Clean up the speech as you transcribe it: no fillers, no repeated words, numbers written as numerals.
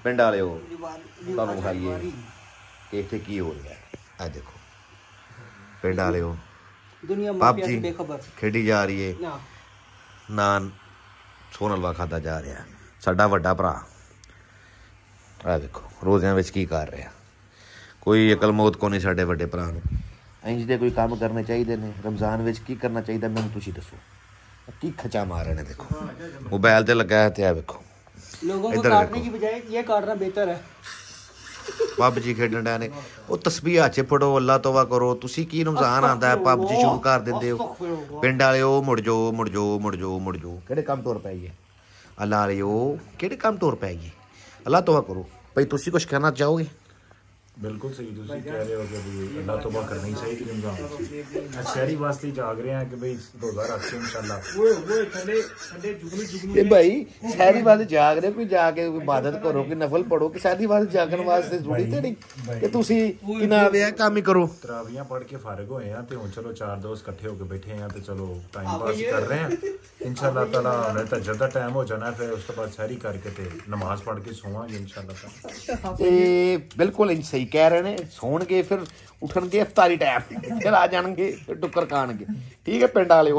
पिंड वाले तुहानूं विखाईए कि इत्थे की हो रहा है। आ देखो पिंड वाले पबजी खेडी जा रही है, नान सोनलवा खाता जा रहा है। साडा वड्डा भरा आ देखो रोज़ियां विच की कर रहा, कोई अकल मौत को नहीं साडे वड्डे भरा नूं। इंज दे कोई काम करने चाहिए ने रमज़ान विच की करना चाहिए मैनूं तुसीं दसो। की खचा मार रहे ने देखो मोबाइल ते लगा है। ते देखो लोगों को काटने की बजाय ये काटना बेहतर है। पबजी खेडण डे ने वो तस्बीह च फड़ो अल्लाह तौबा करो। तुसीं की रमज़ान आंदा है पबजी शुरू कर दिंदे हो। पिंड वाले मुड़ जाओ मुड़ जाओ मुड़ जाओ मुड़ जाओ किहड़े काम टुर पाइए अल्लाह वाले किहड़े काम टुर पाइए। अल्लाह तौबा करो भाई। तुसीं कुछ कहना चाहोगे? बिल्कुल सही तुसीं कह रहे हो कि भाई अल्लाह तौबा करनी चाहिए रमज़ान में। शहरी वास्ते जाग रहे हैं कि भाई रोज़ा रख के इंशाल्लाह भाई शहरी वास्ते जाग रहे कोई जाके इबादत करो कि नफल पढ़ो कि शहरी वास्ते जागण वास्ते जुड़ी ते नहीं कि तुसीं कि ना वे काम ही करो। तरावियां पढ़ के फारिग होए हैं ते हुण चलो चार दोस्त इकट्ठे होके बैठे हैं ते चलो टाइम पास कर रहे हैं। इंशाल्लाह ताला हुण तहज्जुद दा टाइम हो जाना फिर उस तो बाद सहरी करके ते नमाज पढ़ के सोवांगे इंशाल्लाह। बिल्कुल सही कह रहे हैं। सोणगे फिर उठणगे इफ्तारी टाइम फिर आ जाणगे फिर टुक्कर खाणगे। ठीक है पिंड वाले